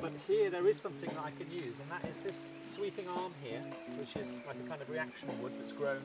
But here there is something that I can use, and that is this sweeping arm here, which is like a kind of reaction wood that's grown.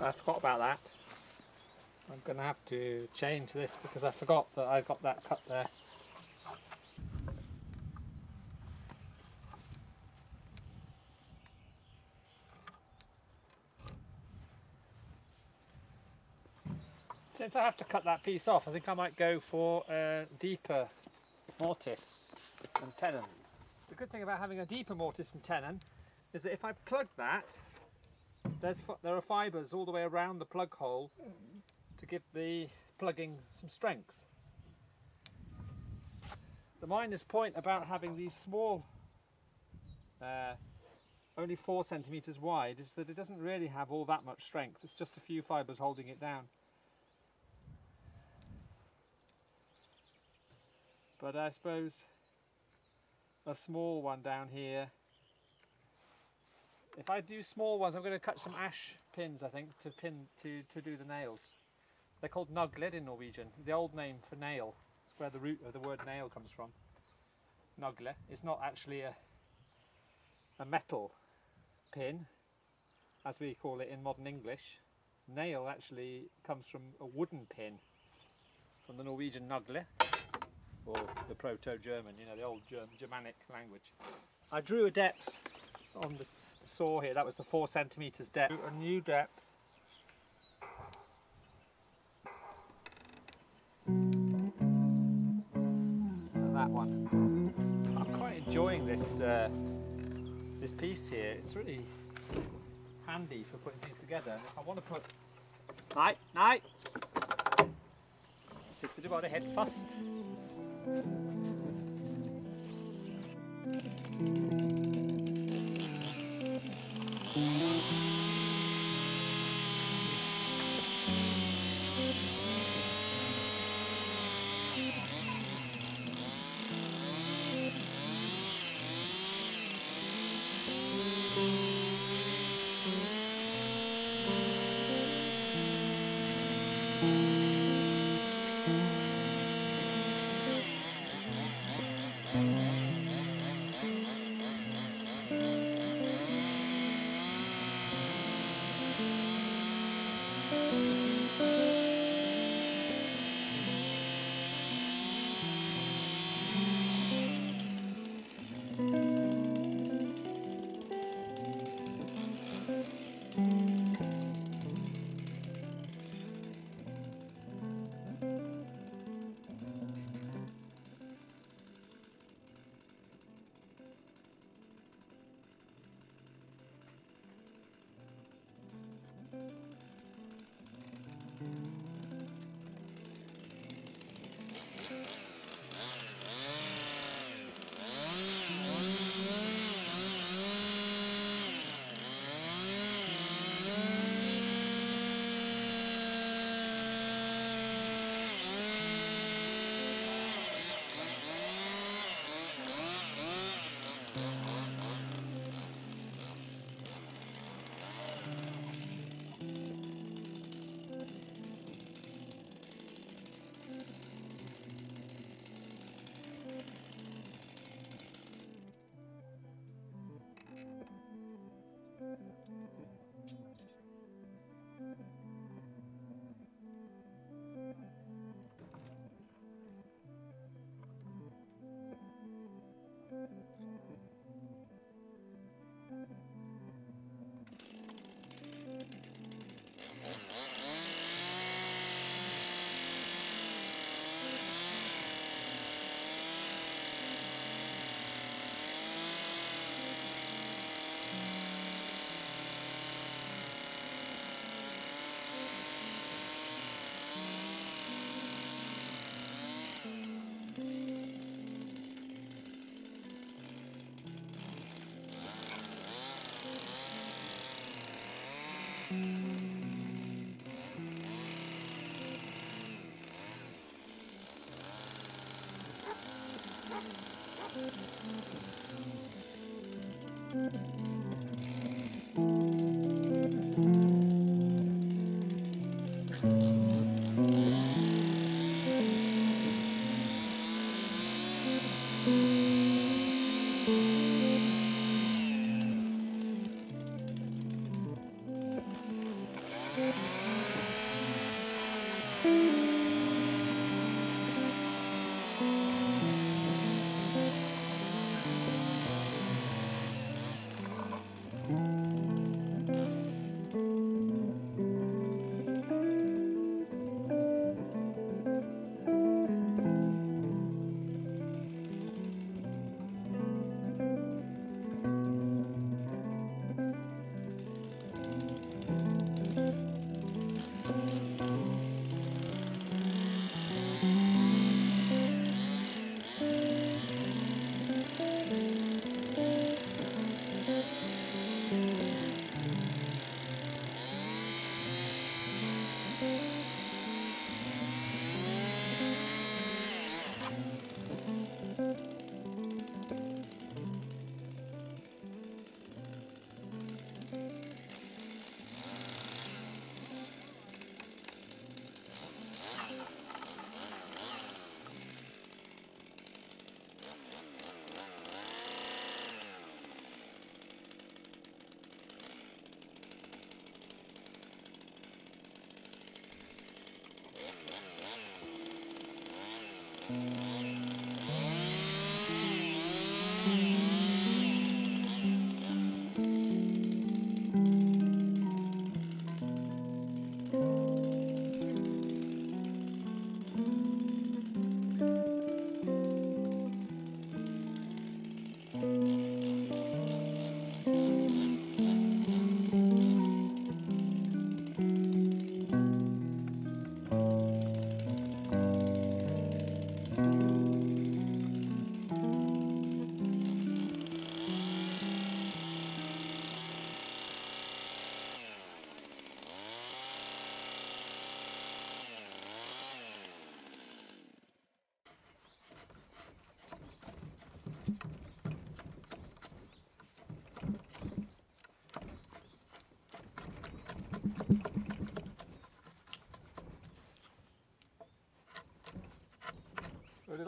I forgot about that. I'm going to have to change this because I forgot that I got that cut there. Since I have to cut that piece off, I think I might go for a deeper mortise and tenon. The good thing about having a deeper mortise and tenon is that if I plug that, there are fibres all the way around the plug hole to give the plugging some strength. The minus point about having these small only 4 centimetres wide is that it doesn't really have all that much strength. It's just a few fibres holding it down. But I suppose a small one down here, if I do small ones, I'm going to cut some ash pins, I think, to do the nails. They're called nuglet in Norwegian, the old name for nail. It's where the root of the word nail comes from. Nuglet. It's not actually a metal pin, as we call it in modern English. Nail actually comes from a wooden pin, from the Norwegian nuglet, or the Proto-German, you know, the old Germanic language. I drew a depth on the saw here. That was the 4 centimetres depth. A new depth. And that one. I'm quite enjoying this this piece here. It's really handy for putting things together. And if I want to put... Nej! Sitter du bara helt fast?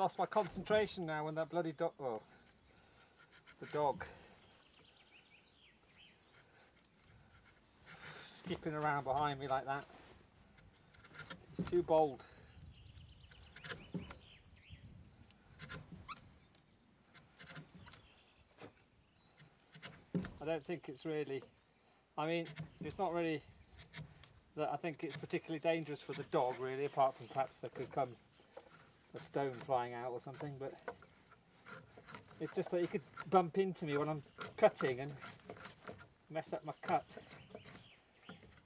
lost my concentration now when that bloody dog, well, the dog skipping around behind me like that. He's too bold. I don't think it's really, I mean, it's not really that I think it's particularly dangerous for the dog really, apart from perhaps there could come a stone flying out or something, but it's just that he could bump into me when I'm cutting and mess up my cut.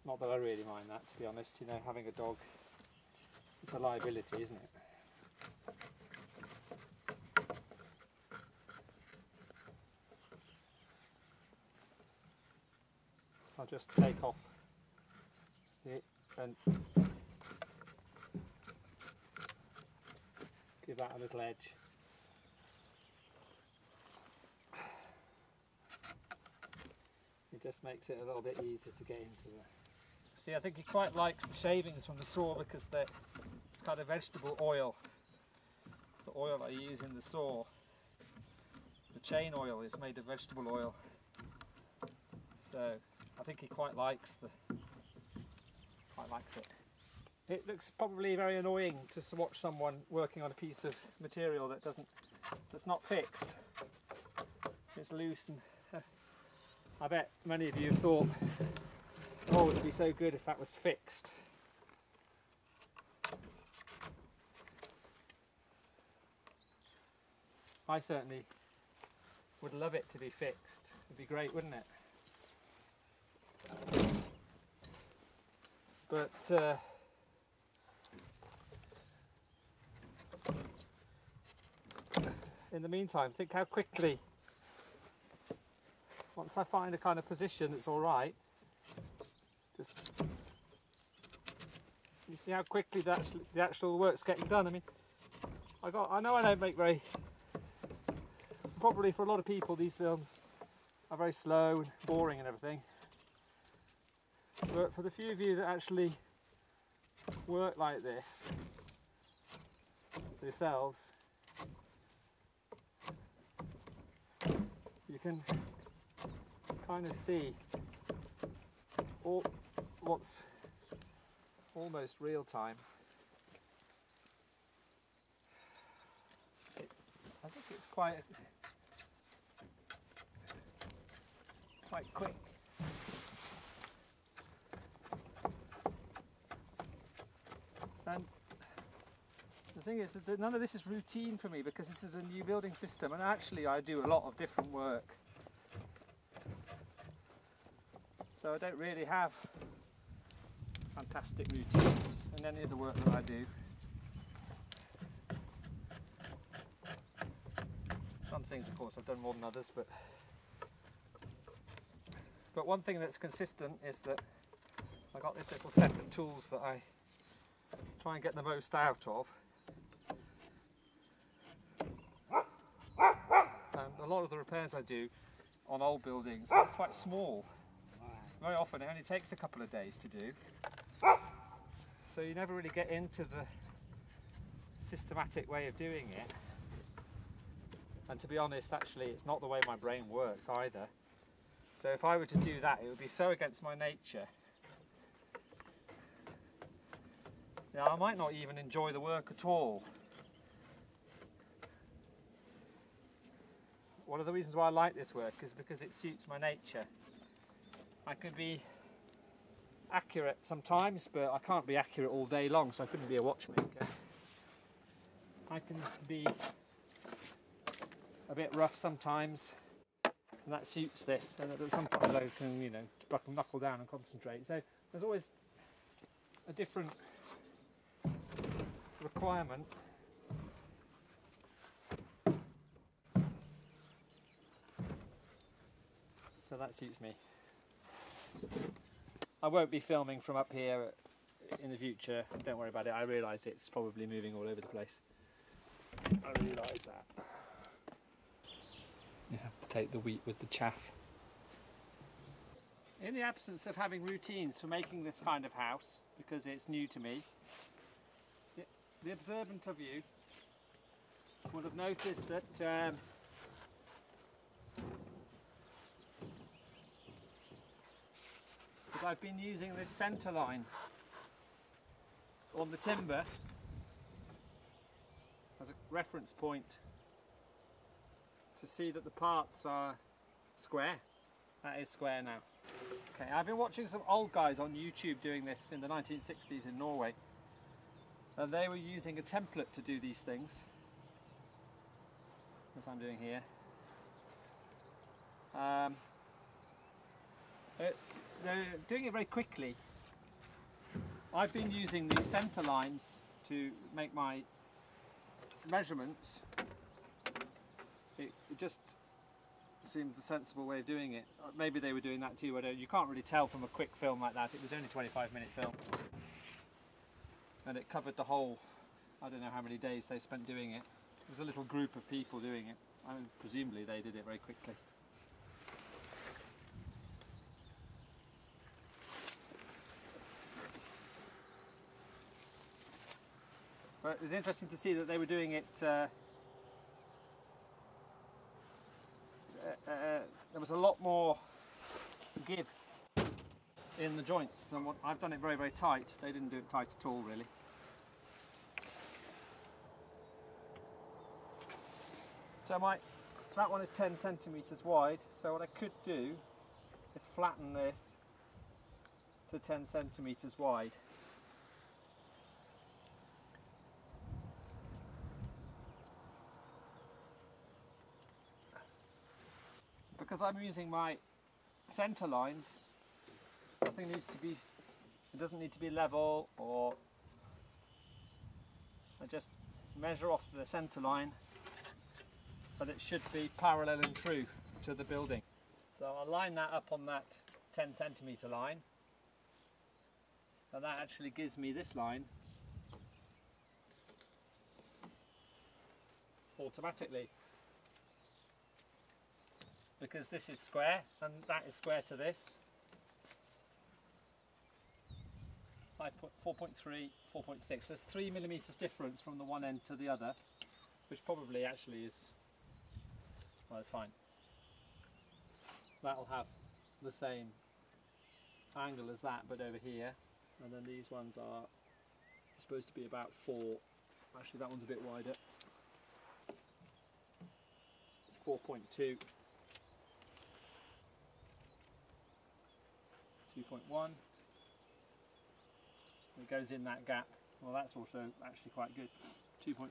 Not that I really mind that, to be honest, you know, having a dog, it's a liability, isn't it? I'll just take off it and give that a little edge. It just makes it a little bit easier to get into there. See, I think he quite likes the shavings from the saw because it's kind of vegetable oil. The oil I use in the saw, the chain oil, is made of vegetable oil. So I think he quite likes it. It looks probably very annoying to watch someone working on a piece of material that's not fixed. It's loose, and I bet many of you have thought, oh, it'd be so good if that was fixed. I certainly would love it to be fixed. It'd be great, wouldn't it? But in the meantime, think how quickly, once I find a kind of position that's all right, just you see how quickly the actual work's getting done. I mean, I know I don't make very, probably for a lot of people these films are very slow and boring and everything. But for the few of you that actually work like this yourselves, you can kind of see what's almost real time. I think it's quite quick. And the thing is that none of this is routine for me because this is a new building system, and actually I do a lot of different work. So I don't really have fantastic routines in any of the work that I do. Some things, of course, I've done more than others, but one thing that's consistent is that I got this little set of tools that I try and get the most out of. And a lot of the repairs I do on old buildings are quite small. Very often it only takes a couple of days to do. So you never really get into the systematic way of doing it. And to be honest, actually, it's not the way my brain works either. So if I were to do that, it would be so against my nature. Yeah, I might not even enjoy the work at all. One of the reasons why I like this work is because it suits my nature. I can be accurate sometimes, but I can't be accurate all day long, so I couldn't be a watchmaker. I can be a bit rough sometimes, and that suits this, and sometimes I can, you know, knuckle down and concentrate. So there's always a different requirement. So that suits me. I won't be filming from up here in the future, don't worry about it. I realise it's probably moving all over the place. I realise that. You have to take the wheat with the chaff. In the absence of having routines for making this kind of house, because it's new to me, the observant of you would have noticed that I've been using this centre line on the timber as a reference point to see that the parts are square. That is square now. Okay, I've been watching some old guys on YouTube doing this in the 1960s in Norway, and they were using a template to do these things, as I'm doing here. They're doing it very quickly. I've been using these centre lines to make my measurements. It just seemed the sensible way of doing it. Maybe they were doing that too, you can't really tell from a quick film like that. It was only a 25-minute film. And it covered the whole, I don't know how many days they spent doing it. It was a little group of people doing it. I mean, presumably they did it very quickly. But it was interesting to see that they were doing it, there was a lot more give in the joints than what I've done. It very, very tight. They didn't do it tight at all, really. So that one is 10 centimetres wide, so what I could do is flatten this to 10 centimetres wide. Because I'm using my centre lines, nothing needs to be, it doesn't need to be level, or I just measure off the centre line, but it should be parallel and true to the building. So I'll line that up on that 10 centimetre line, and that actually gives me this line automatically, because this is square and that is square to this. 4.3, 4.6, there's 3 millimetres difference from the one end to the other, which probably actually is, well, it's fine. That'll have the same angle as that, but over here, and then these ones are supposed to be about 4, actually that one's a bit wider, it's 4.2, 2.1, it goes in that gap. Well, that's also actually quite good. 2.1.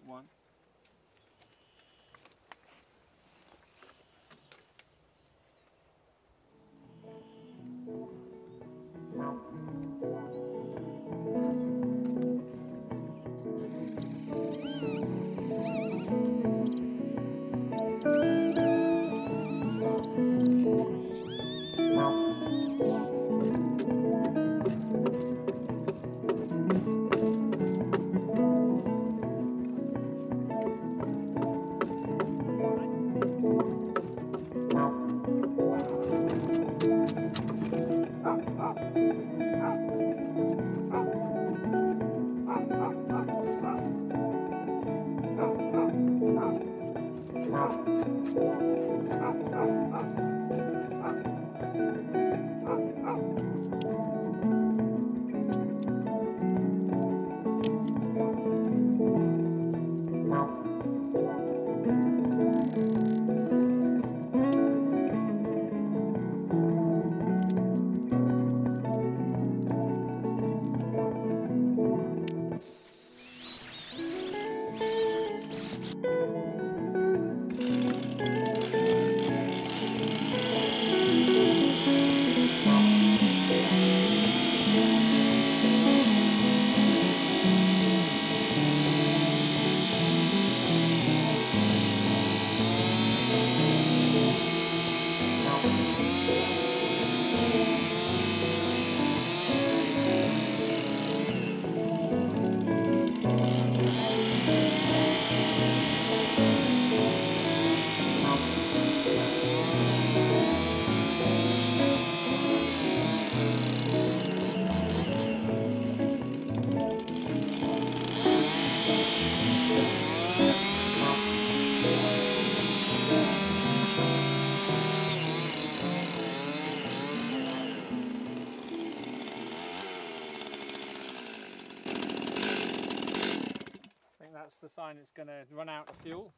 that's the sign it's going to run out of fuel.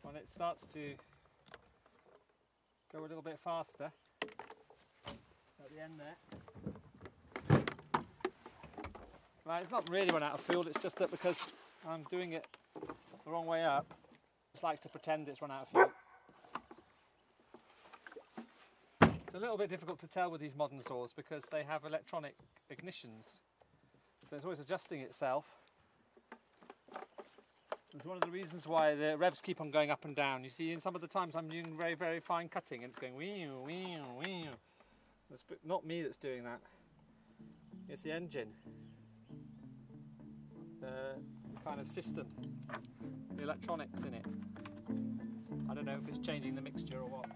When it starts to go a little bit faster at the end there. Right, it's not really run out of fuel, it's just that because I'm doing it the wrong way up, it just likes to pretend it's run out of fuel. It's a little bit difficult to tell with these modern saws because they have electronic ignitions, so it's always adjusting itself. It's one of the reasons why the revs keep on going up and down. You see, in some of the times I'm doing very, very fine cutting and it's going wee wee wee. It's not me that's doing that. It's the engine, the kind of system, the electronics in it. I don't know if it's changing the mixture or what.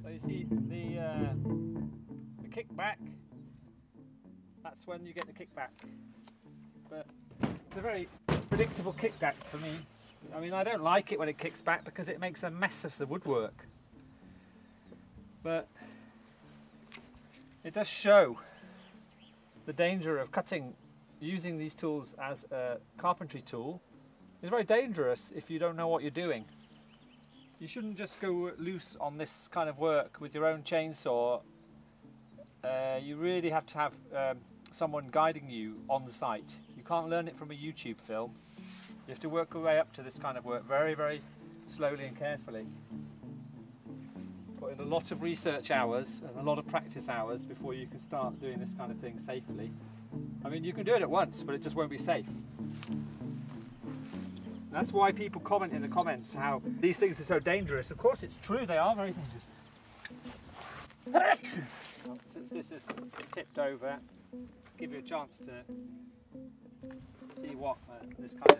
So you see the kickback, that's when you get the kickback. But it's a very predictable kickback for me. I mean, I don't like it when it kicks back because it makes a mess of the woodwork. But it does show the danger of cutting using these tools as a carpentry tool. It's very dangerous if you don't know what you're doing. You shouldn't just go loose on this kind of work with your own chainsaw. You really have to have someone guiding you on the site. You can't learn it from a YouTube film. You have to work your way up to this kind of work very, very slowly and carefully. Put in a lot of research hours and a lot of practice hours before you can start doing this kind of thing safely. I mean, you can do it at once, but it just won't be safe. That's why people comment in the comments how these things are so dangerous. Of course it's true, they are very dangerous. Since this is tipped over, give you a chance to see what this kind of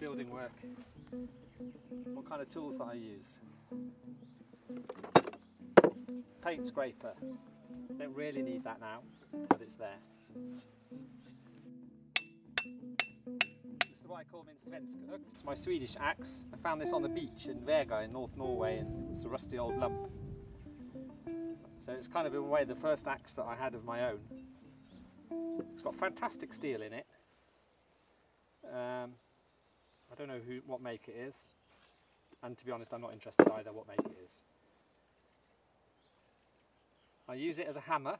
building work, what kind of tools that I use. Paint scraper, don't really need that now, but it's there. This is what I call min svenska. It's my Swedish axe. I found this on the beach in Vega in North Norway, and it's a rusty old lump. So it's kind of in a way the first axe that I had of my own. It's got fantastic steel in it. I don't know what make it is, and to be honest I'm not interested either what make it is. I use it as a hammer.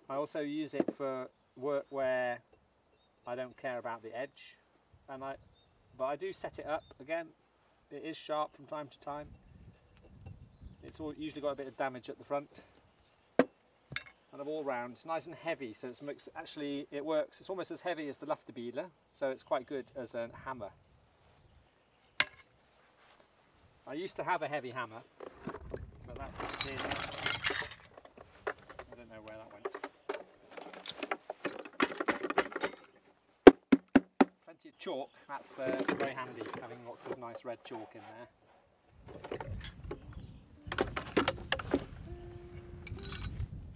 I also use it for work where I don't care about the edge, but I do set it up. Again, it is sharp from time to time. It's usually got a bit of damage at the front, and I'm all round. It's nice and heavy, so it works. It's almost as heavy as the Luftebiler, so it's quite good as a hammer. I used to have a heavy hammer, but that's disappeared now. I don't know where that went. Plenty of chalk, that's very handy, having lots of nice red chalk in there.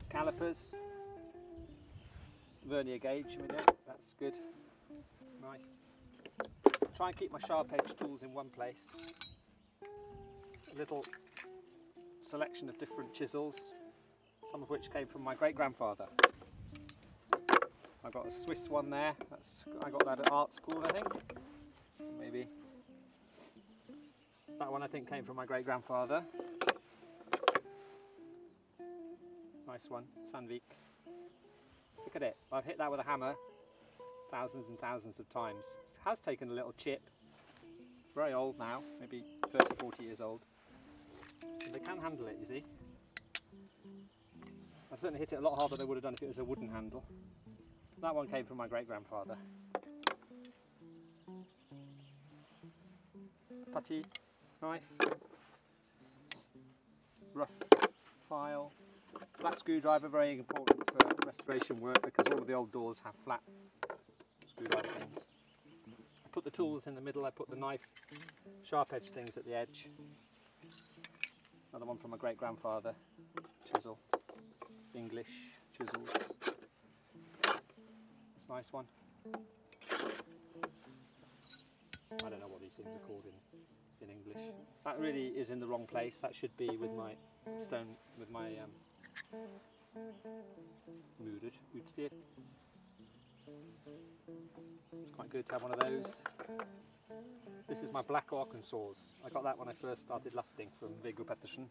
Calipers, vernier gauge, that's good, nice. Try and keep my sharp edge tools in one place. A little selection of different chisels, some of which came from my great-grandfather. I've got a Swiss one there, I got that at art school I think, maybe. That one I think came from my great-grandfather. Nice one, Sandvik. Look at it, I've hit that with a hammer thousands and thousands of times. It has taken a little chip. It's very old now, maybe 30, 40 years old. But they can handle it, you see. I've certainly hit it a lot harder than I would have done if it was a wooden handle. That one came from my great-grandfather. Putty, knife, rough file, flat screwdriver, very important for restoration work because all of the old doors have flat screwdriver things. I put the tools in the middle, I put the knife, sharp edge things at the edge. Another one from my great-grandfather, chisel, English chisels. It's a nice one. I don't know what these things are called in English. That really is in the wrong place. That should be with my stone, with my utstyr. It's quite good to have one of those. This is my black Arkansas. I got that when I first started lufting from Viggo Pettersen.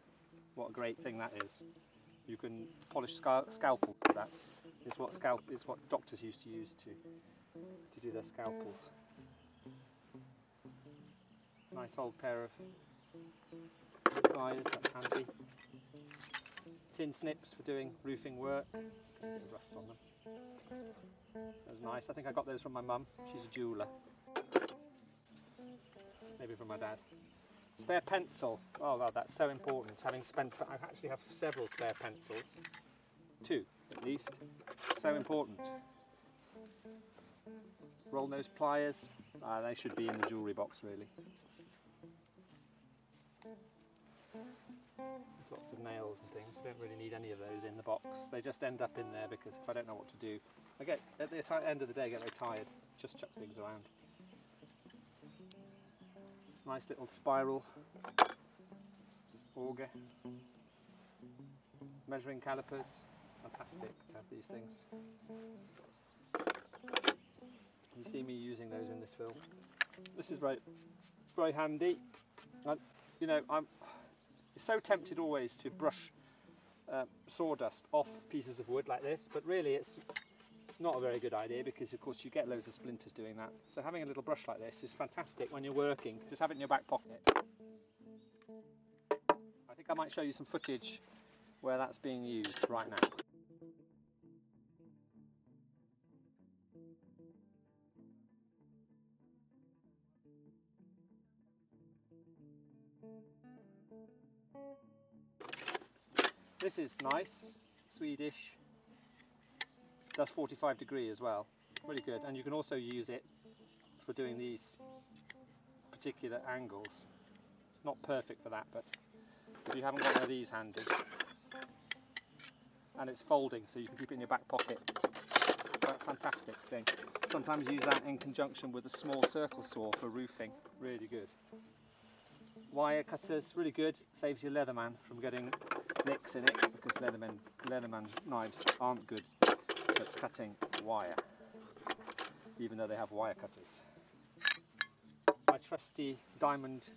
What a great thing that is. You can polish scalpels with that. It's what doctors used to use to do their scalpels. Nice old pair of pliers, that's handy. Tin snips for doing roofing work. There's a bit of rust on them. Those are nice. I think I got those from my mum. She's a jeweller. Maybe from my dad. Spare pencil. Oh well, that's so important. I actually have several spare pencils. 2 at least. So important. Roll nose pliers. They should be in the jewellery box really. There's lots of nails and things. I don't really need any of those in the box. They just end up in there because if I don't know what to do, I get at the end of the day I get very tired. Just chuck things around. Nice little spiral auger. Measuring calipers. Fantastic to have these things. You see me using those in this film. This is very, very handy. You know, I'm so tempted always to brush sawdust off pieces of wood like this, but really it's not a very good idea because of course you get loads of splinters doing that. So having a little brush like this is fantastic when you're working. Just have it in your back pocket. I think I might show you some footage where that's being used right now. This is nice, Swedish, does 45 degree as well, really good, and you can also use it for doing these particular angles. It's not perfect for that, but if you haven't got one of these handy, and it's folding so you can keep it in your back pocket, that's a fantastic thing. Sometimes use that in conjunction with a small circle saw for roofing, really good. Wire cutters, really good, saves your Leatherman from getting nicks in it because Leatherman knives aren't good at cutting wire, even though they have wire cutters. My trusty diamond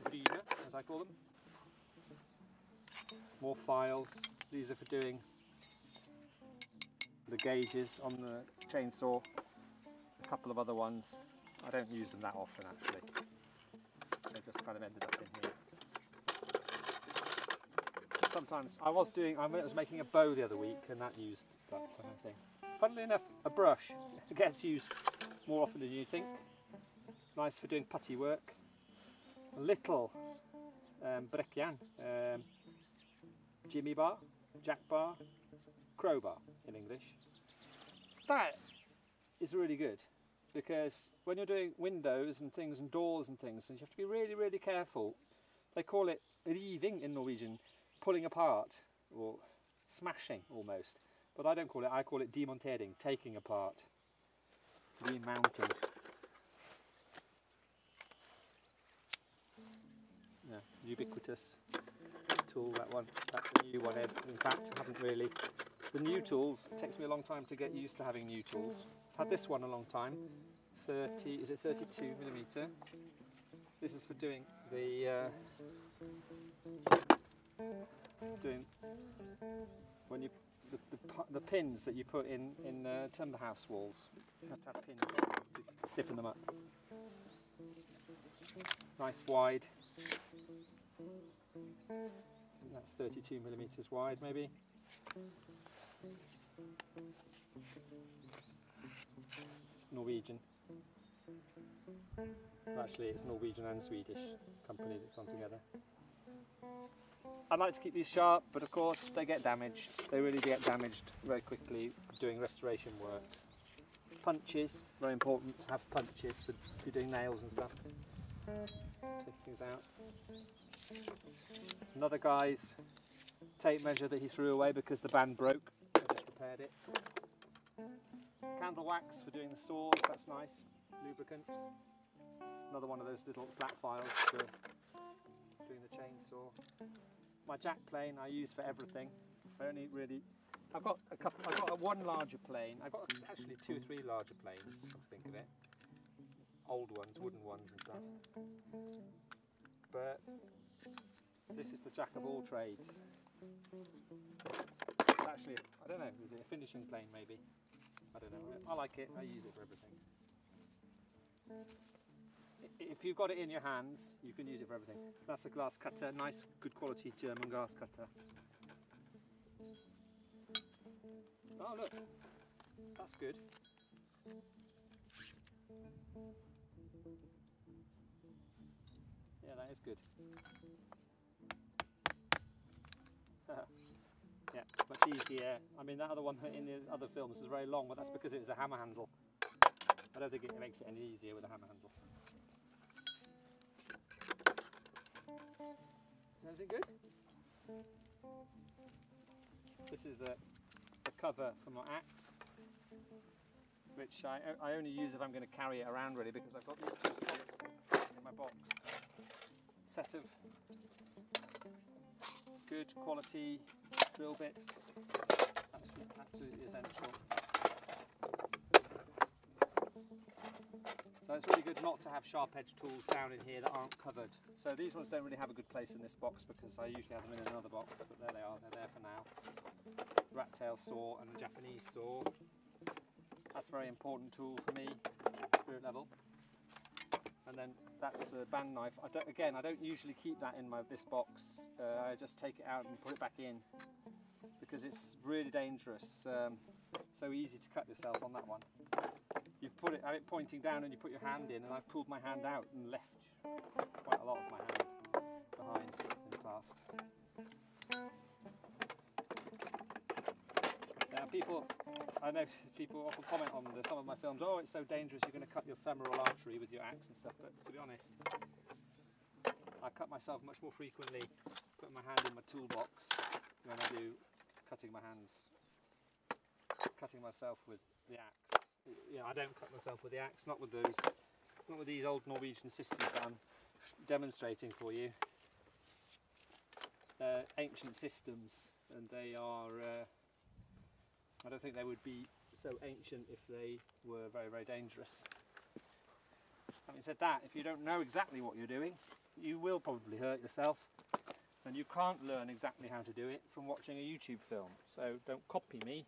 cleaner, as I call them. More files, these are for doing the gauges on the chainsaw. A couple of other ones, I don't use them that often actually. They just kind of ended up in here. Sometimes I was making a bow the other week and that used that sort of thing. Funnily enough, a brush gets used more often than you think. Nice for doing putty work. A little bräckjärn, jimmy bar, jack bar, crowbar in English. That is really good because when you're doing windows and things and doors and things, you have to be really, really careful. They call it riving in Norwegian, pulling apart or smashing almost, but I don't call it, I call it demontering, taking apart, remounting. Yeah, ubiquitous tool, that one, that's the new one. In fact, I haven't really, the new tools, it takes me a long time to get used to having new tools. I've had this one a long time, is it 32mm? This is for doing the when you the pins that you put in timber house walls. You have to have pins to stiffen them up. Nice wide. That's 32mm wide, maybe. It's Norwegian. Well, actually, it's Norwegian and Swedish company that's gone together. I'd like to keep these sharp, but of course they get damaged. They really get damaged very quickly doing restoration work. Punches, very important to have punches for if you're doing nails and stuff. Take things out. Another guy's tape measure that he threw away because the band broke. I just repaired it. Candle wax for doing the saws, that's nice. Lubricant. Another one of those little flat files for doing the chainsaw. My jack plane I use for everything. I only really, I've got one larger plane. I've got actually 2 or 3 larger planes, come to think of it. Old ones, wooden ones and stuff. But this is the jack of all trades. Actually, I don't know, is it a finishing plane maybe? I don't know. I like it, I use it for everything. If you've got it in your hands, you can use it for everything. That's a glass cutter, nice, good quality German glass cutter. Oh look, that's good. Yeah, that is good. Yeah, much easier. I mean, that other one in the other films is very long, but that's because it was a hammer handle. I don't think it makes it any easier with a hammer handle. Is anything good? This is a cover for my axe, which I only use if I'm going to carry it around really, because I've got these 2 sets in my box. Set of good quality drill bits, absolutely essential. So it's really good not to have sharp edge tools down in here that aren't covered. So these ones don't really have a good place in this box because I usually have them in another box, but there they are, they're there for now. Rat tail saw and the Japanese saw. That's a very important tool for me, spirit level. And then that's the band knife. I don't usually keep that in this box. I just take it out and put it back in because it's really dangerous. So easy to cut yourself on that one. You have it pointing down and you put your hand in, and I've pulled my hand out and left quite a lot of my hand behind in the past. Now I know people often comment on some of my films, oh it's so dangerous, you're going to cut your femoral artery with your axe and stuff, but to be honest, I cut myself much more frequently putting my hand in my toolbox than I do cutting myself with the axe. Yeah, I don't cut myself with the axe, not with these old Norwegian systems that I'm demonstrating for you. They're ancient systems, and they are, I don't think they would be so ancient if they were very, very dangerous. Having said that, if you don't know exactly what you're doing, you will probably hurt yourself, and you can't learn exactly how to do it from watching a YouTube film. So don't copy me,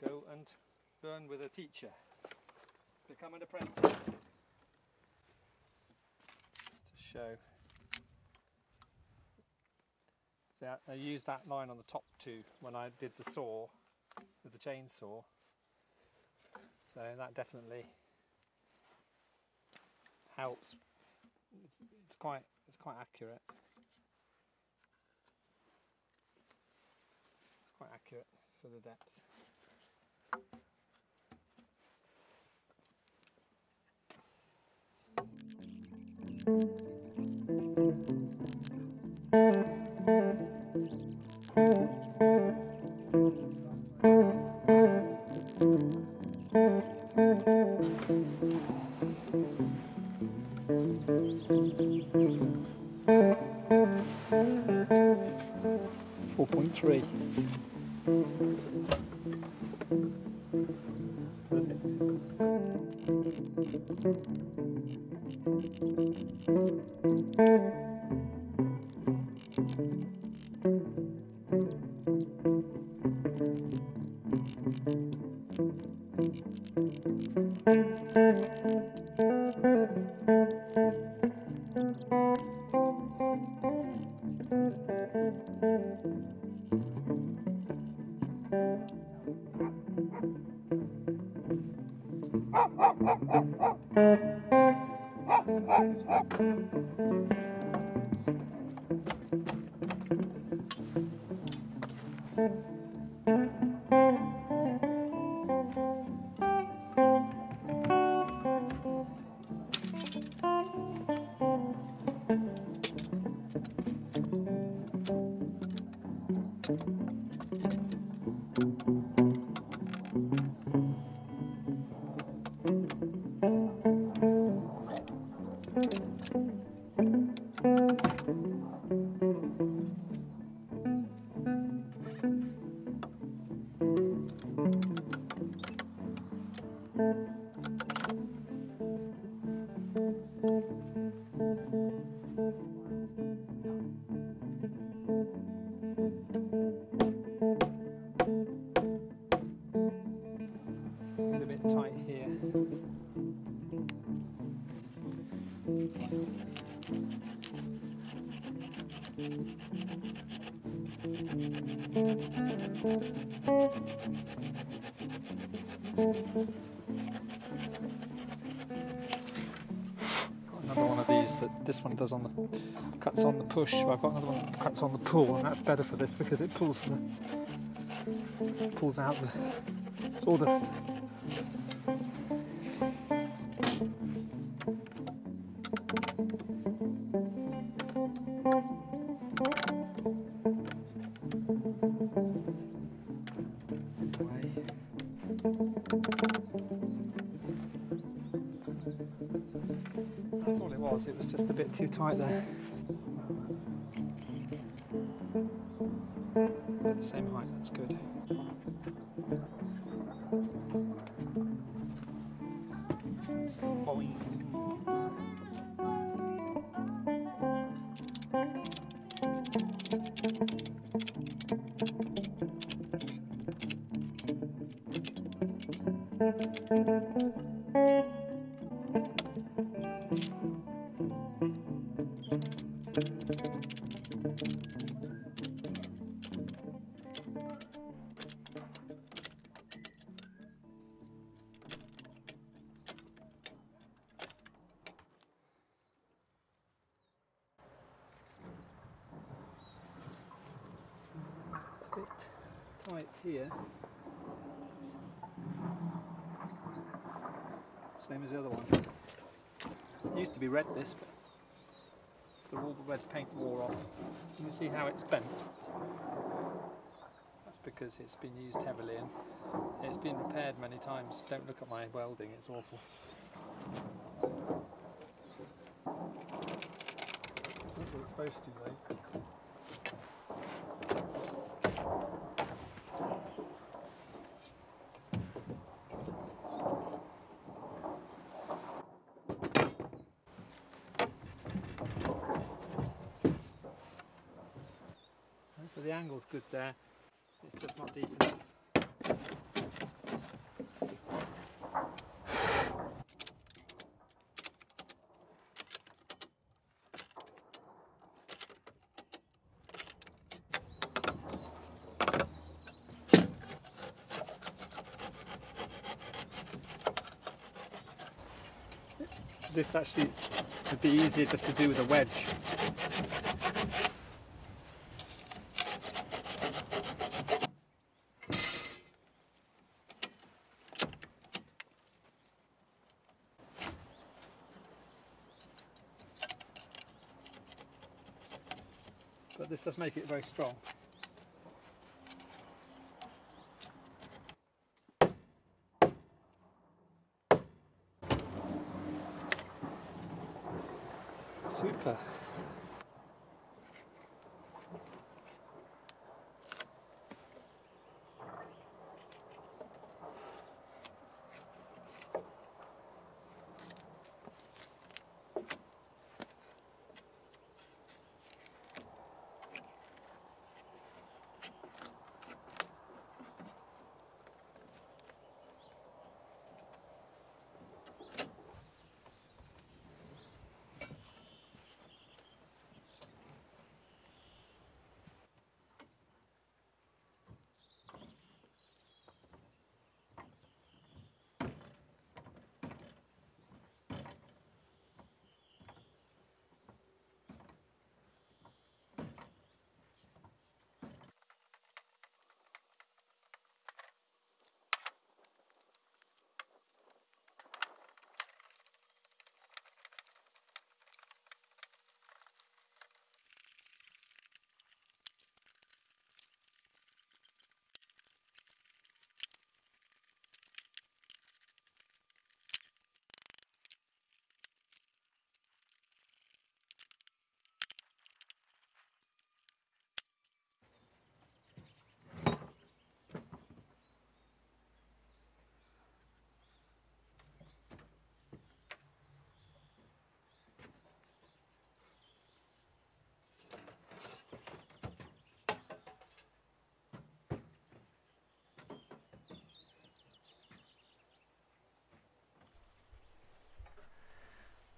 go and learn with a teacher. Become an apprentice. Just to show. See, I used that line on the top too when I did the saw with the chainsaw. So that definitely helps. It's quite accurate. It's quite accurate for the depth. 4.3. Perfect. It's a bit tight here. Got another one of these that this one does on the cuts on the push, but I've got another one that cuts on the pull, and that's better for this because it pulls out the sawdust. That's all it was just a bit too tight there. At the same height, that's good. Boing. A bit tight here. Same as the other one. It used to be red, this, but all the red paint wore off. You can see how it's bent. That's because it's been used heavily and it's been repaired many times. Don't look at my welding, it's awful. That's what it's supposed to, though. So the angle's good there, it's just not deep enough. This actually would be easier just to do with a wedge. But this does make it very strong. Super.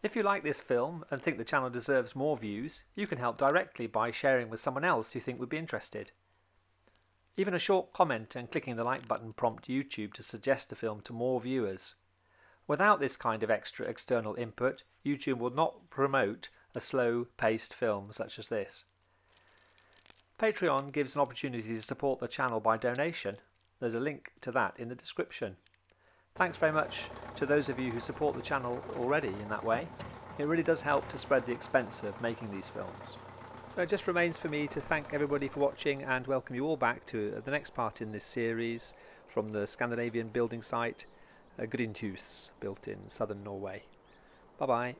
If you like this film and think the channel deserves more views, you can help directly by sharing with someone else you think would be interested. Even a short comment and clicking the like button prompt YouTube to suggest the film to more viewers. Without this kind of extra external input, YouTube will not promote a slow-paced film such as this. Patreon gives an opportunity to support the channel by donation. There's a link to that in the description. Thanks very much to those of you who support the channel already in that way. It really does help to spread the expense of making these films. So it just remains for me to thank everybody for watching and welcome you all back to the next part in this series from the Scandinavian building site Grindhus, built in southern Norway. Bye bye.